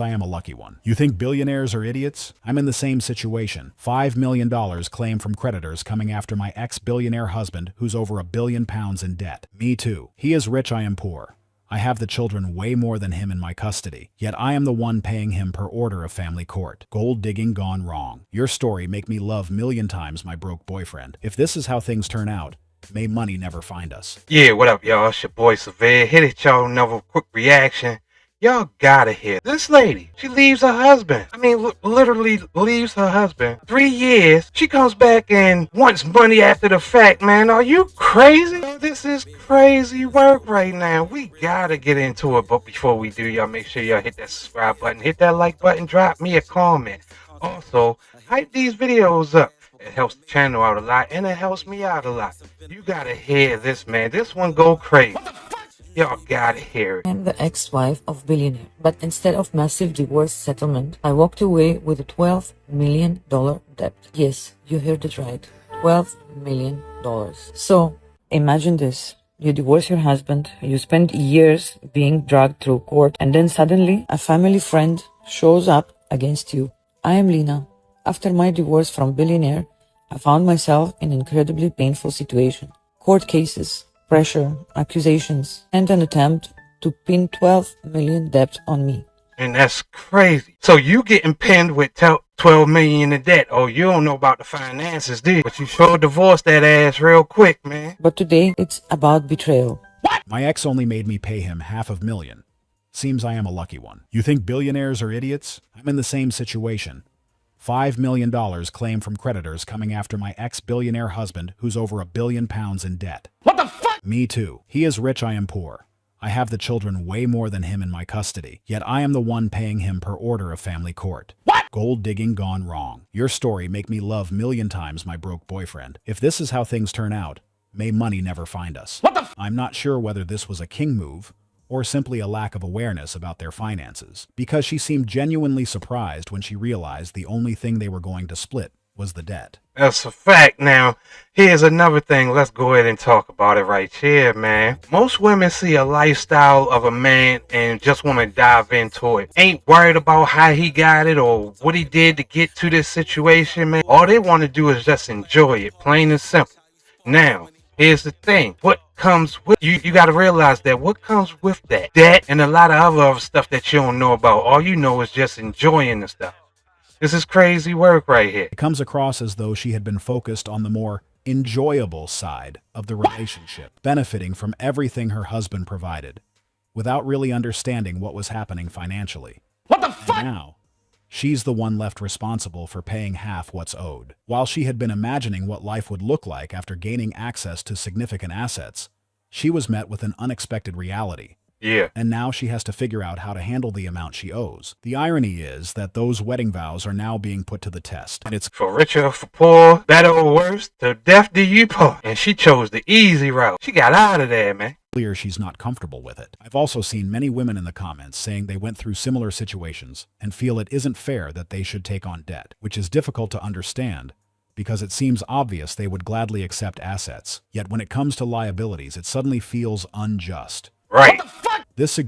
I am a lucky one. You think billionaires are idiots? I'm in the same situation. $5 million claim from creditors coming after my ex-billionaire husband who's over £1 billion in debt. Me too. He is rich, I am poor. I have the children way more than him in my custody, yet I am the one paying him per order of family court. Gold digging gone wrong. Your story make me love million times my broke boyfriend. If this is how things turn out, may money never find us. Yeah, what up, y'all? It's your boy Severe. Hit it, y'all. Another quick reaction. Y'all gotta hear this lady. She leaves her husband. I mean, literally leaves her husband. 3 years. She comes back and wants money after the fact, man. Are you crazy? This is crazy work right now. We gotta get into it. But before we do, y'all make sure y'all hit that subscribe button, hit that like button, drop me a comment. Also, hype these videos up. It helps the channel out a lot, and it helps me out a lot. You gotta hear this, man. This one go crazy. Y'all gotta hear it. I'm the ex-wife of Billionaire, but instead of massive divorce settlement, I walked away with a $12 million debt. Yes, you heard it right. $12 million. So, imagine this. You divorce your husband, you spend years being dragged through court, and then suddenly a family friend shows up against you. I am Lena. After my divorce from Billionaire, I found myself in an incredibly painful situation. Court cases, pressure, accusations, and an attempt to pin 12 million debt on me. And that's crazy. So you getting pinned with 12 million in debt. Oh, you don't know about the finances, do you? But you sure divorced that ass real quick, man. But today, it's about betrayal. What? My ex only made me pay him $500,000. Seems I am a lucky one. You think billionaires are idiots? I'm in the same situation. $5 million claim from creditors coming after my ex-billionaire husband who's over £1 billion in debt. What the fuck? Me too. He is rich, I am poor. I have the children way more than him in my custody, yet I am the one paying him per order of family court. What? Gold digging gone wrong. Your story make me love million times my broke boyfriend. If this is how things turn out, may money never find us. What the f? I'm not sure whether this was a king move or simply a lack of awareness about their finances, because she seemed genuinely surprised when she realized the only thing they were going to split was the debt. That's a fact. Now, here's another thing. Let's go ahead and talk about it right here, man. Most women see a lifestyle of a man and just want to dive into it. Ain't worried about how he got it or what he did to get to this situation, man. All they want to do is just enjoy it, plain and simple. Now, here's the thing. What comes with you got to realize that what comes with that and a lot of other stuff that you don't know about. All you know is just enjoying the stuff. This is crazy work right here. It comes across as though she had been focused on the more enjoyable side of the relationship, benefiting from everything her husband provided, without really understanding what was happening financially. What the fuck? And now, she's the one left responsible for paying half what's owed. While she had been imagining what life would look like after gaining access to significant assets, she was met with an unexpected reality. Yeah. And now she has to figure out how to handle the amount she owes. The irony is that those wedding vows are now being put to the test. And it's for richer or for poor, better or worse, to death do you part. And she chose the easy route. She got out of there, man. Clear she's not comfortable with it. I've also seen many women in the comments saying they went through similar situations and feel it isn't fair that they should take on debt, which is difficult to understand because it seems obvious they would gladly accept assets. Yet when it comes to liabilities, it suddenly feels unjust. Right. What the fuck?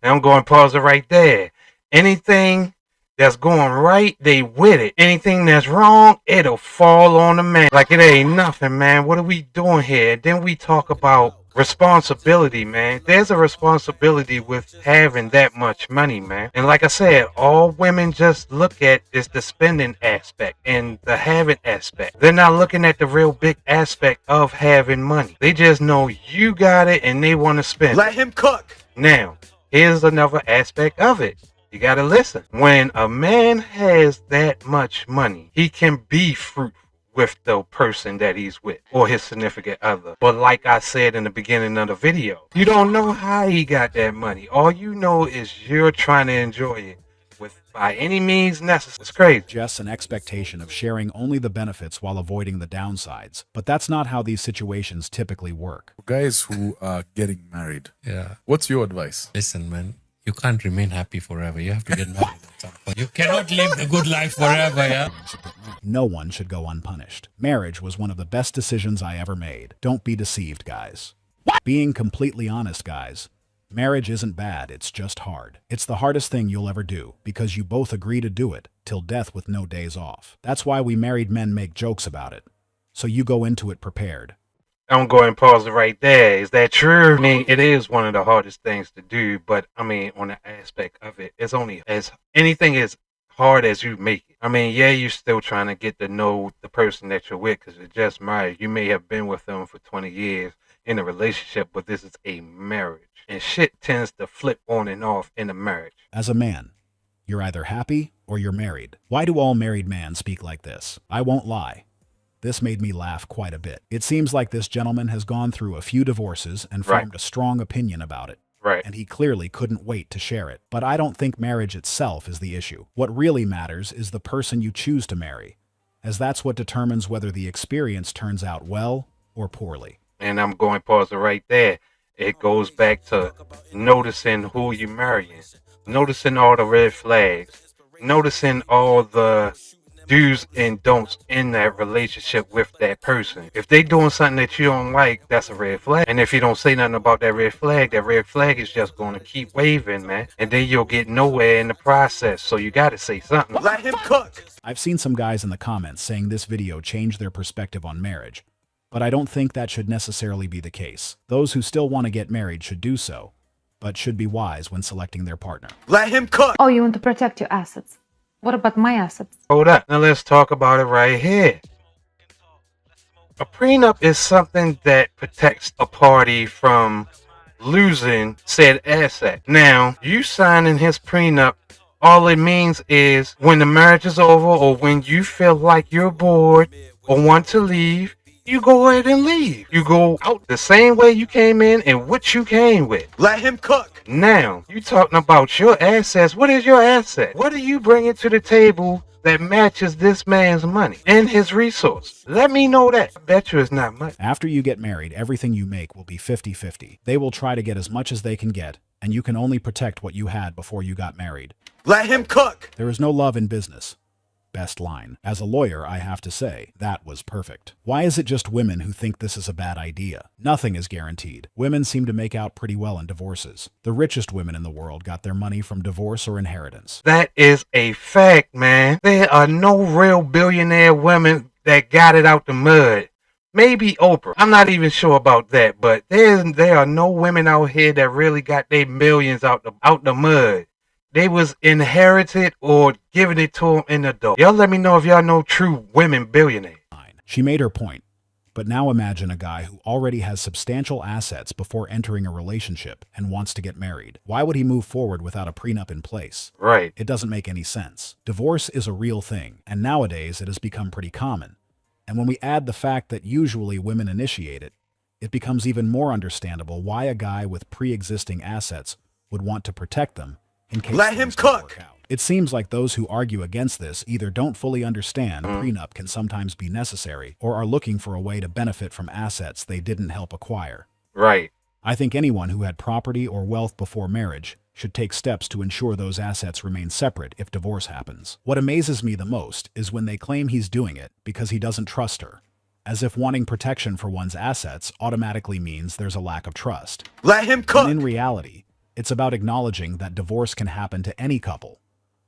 I'm going to pause it right there. Anything that's going right, they with it. Anything that's wrong, it'll fall on the man. Like it ain't nothing, man. What are we doing here? Then we talk about responsibility, man. There's a responsibility with having that much money, man. And like I said, all women just look at is the spending aspect and the having aspect. They're not looking at the real big aspect of having money. They just know you got it and they want to spend. Let him cook. Now, here's another aspect of it. You gotta listen. When a man has that much money, he can be fruitful with the person that he's with or his significant other. But like I said in the beginning of the video, you don't know how he got that money. All you know is you're trying to enjoy it with by any means necessary. It's crazy. Just an expectation of sharing only the benefits while avoiding the downsides. But that's not how these situations typically work. Guys who are getting married, what's your advice? Listen, man, you can't remain happy forever. You have to get married at some point. You cannot live the good life forever, yeah? No one should go unpunished. Marriage was one of the best decisions I ever made. Don't be deceived, guys. Being completely honest, guys, Marriage isn't bad, it's just hard. It's the hardest thing you'll ever do, because you both agree to do it, till death with no days off. That's why we married men make jokes about it. So you go into it prepared. I'm going to pause it right there. Is that true? I mean, it is one of the hardest things to do, but I mean, on the aspect of it, it's only as anything as hard as you make it. I mean, yeah, you're still trying to get to know the person that you're with because you're just married. You may have been with them for 20 years in a relationship, but this is a marriage. And shit tends to flip on and off in a marriage. As a man, you're either happy or you're married. Why do all married men speak like this? I won't lie. This made me laugh quite a bit. It seems like this gentleman has gone through a few divorces and formed a strong opinion about it. Right. And he clearly couldn't wait to share it. But I don't think marriage itself is the issue. What really matters is the person you choose to marry, as that's what determines whether the experience turns out well or poorly. And I'm going to pause it right there. It goes back to noticing who you're marrying, noticing all the red flags, noticing all the do's and don'ts in that relationship with that person. If they doing something that you don't like, that's a red flag. And if you don't say nothing about that red flag is just going to keep waving, man. And then you'll get nowhere in the process. So you got to say something. Let him cook. I've seen some guys in the comments saying this video changed their perspective on marriage, but I don't think that should necessarily be the case. Those who still want to get married should do so, but should be wise when selecting their partner. Let him cook. Oh, you want to protect your assets. What about my assets? Hold up. Now let's talk about it right here. A prenup is something that protects a party from losing said asset. Now, you signing his prenup, all it means is when the marriage is over or when you feel like you're bored or want to leave, you go ahead and leave. You go out the same way you came in and what you came with. Let him cook. Now, you talking about your assets. What is your asset? What are you bringing to the table that matches this man's money and his resource? Let me know that. I bet you it's not much. After you get married, everything you make will be 50-50. They will try to get as much as they can get, and you can only protect what you had before you got married. Let him cook. There is no love in business. Best line. As a lawyer, I have to say, that was perfect. Why is it just women who think this is a bad idea? Nothing is guaranteed. Women seem to make out pretty well in divorces. The richest women in the world got their money from divorce or inheritance. That is a fact, man. There are no real billionaire women that got it out the mud. Maybe Oprah. I'm not even sure about that, but there are no women out here that really got their millions out the mud. They was inherited or giving it to them in the dough. Y'all let me know if y'all know true women billionaires. She made her point. But now imagine a guy who already has substantial assets before entering a relationship and wants to get married. Why would he move forward without a prenup in place? Right. It doesn't make any sense. Divorce is a real thing, and nowadays it has become pretty common. And when we add the fact that usually women initiate it, it becomes even more understandable why a guy with pre-existing assets would want to protect them in case Let him things don't cook. work out. It seems like those who argue against this either don't fully understand prenup can sometimes be necessary or are looking for a way to benefit from assets they didn't help acquire. Right. I think anyone who had property or wealth before marriage should take steps to ensure those assets remain separate if divorce happens. What amazes me the most is when they claim he's doing it because he doesn't trust her, as if wanting protection for one's assets automatically means there's a lack of trust. Let him cook. And in reality, it's about acknowledging that divorce can happen to any couple.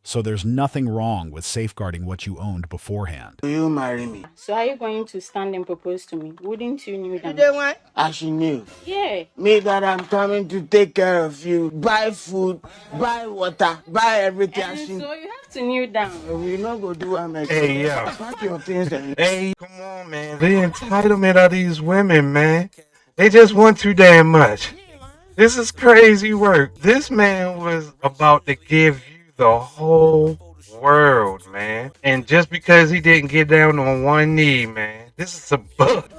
So there's nothing wrong with safeguarding what you owned beforehand. Will you marry me? So are you going to stand and propose to me? Wouldn't you kneel down? What? As you knew. Yeah. Me that I'm coming to take care of you. Buy food, buy water, buy everything. And As you so you have to kneel down. we not go do a mess. Hey, yo. Pack your things and Hey, come on, man. The entitlement of these women, man. They just want too damn much. This is crazy work. This man was about to give you the whole world, man. And just because he didn't get down on one knee, man, this is a bug.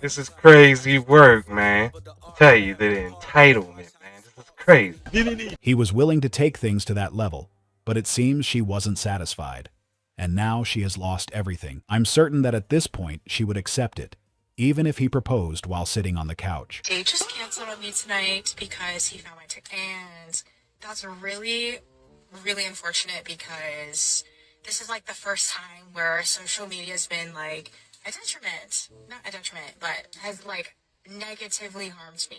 This is crazy work, man. I tell you, the entitlement, man. This is crazy. He was willing to take things to that level, but it seems she wasn't satisfied. And now she has lost everything. I'm certain that at this point she would accept it, even if he proposed while sitting on the couch. They just canceled on me tonight because he found my ticket. And that's really unfortunate because this is like the first time where social media has been like a detriment, not a detriment, but has like negatively harmed me.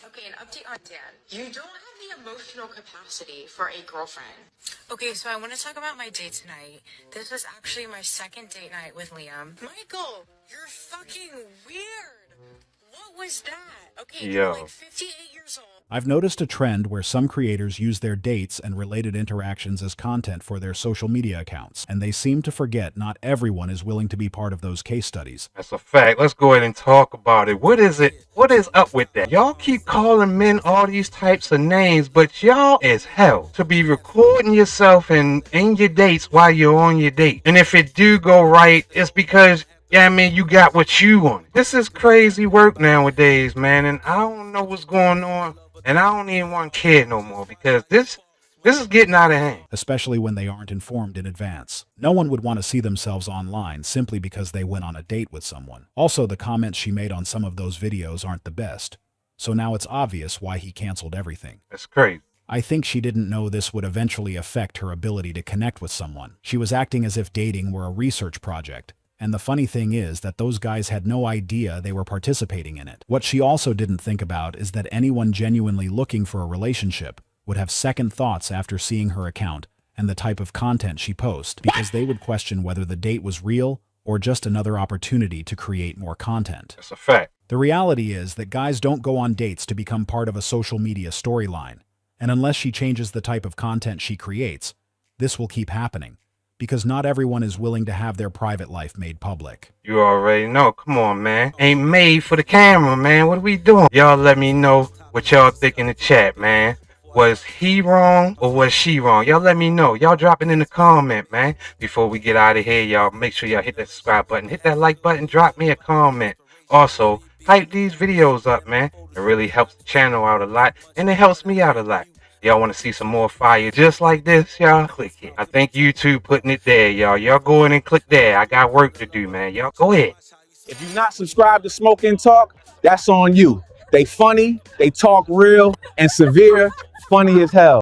Okay, an update on Dan. You don't have the emotional capacity for a girlfriend. Okay, so I want to talk about my date tonight. This was actually my second date night with Liam. Michael, you're fucking weird. What was that? Okay, you're like 58 years old. I've noticed a trend where some creators use their dates and related interactions as content for their social media accounts, and they seem to forget not everyone is willing to be part of those case studies. That's a fact. Let's go ahead and talk about it. What is it? What is up with that? Y'all keep calling men all these types of names, but y'all is hell to be recording yourself and in your dates while you're on your date. And if it do go right, it's because you got what you want. This is crazy work nowadays, man, and I don't know what's going on, and I don't even want to care no more because this is getting out of hand. Especially when they aren't informed in advance. No one would want to see themselves online simply because they went on a date with someone. Also, the comments she made on some of those videos aren't the best. So now it's obvious why he canceled everything. That's crazy. I think she didn't know this would eventually affect her ability to connect with someone. She was acting as if dating were a research project. And the funny thing is that those guys had no idea they were participating in it. What she also didn't think about is that anyone genuinely looking for a relationship would have second thoughts after seeing her account and the type of content she posts, because they would question whether the date was real or just another opportunity to create more content. That's a fact. The reality is that guys don't go on dates to become part of a social media storyline, and unless she changes the type of content she creates, this will keep happening, because not everyone is willing to have their private life made public. You already know. Come on, man. Ain't made for the camera, man. What are we doing? Y'all let me know what y'all think in the chat, man. Was he wrong or was she wrong? Y'all let me know. Y'all drop it in the comment, man. Before we get out of here, y'all make sure y'all hit that subscribe button. Hit that like button. Drop me a comment. Also, hype these videos up, man. It really helps the channel out a lot, and it helps me out a lot. Y'all want to see some more fire just like this, y'all? Click it. I think YouTube putting it there, y'all. Y'all go in and click there. I got work to do, man. Y'all go ahead. If you're not subscribed to Smoke and Talk, that's on you. They funny, they talk real, and severe, funny as hell.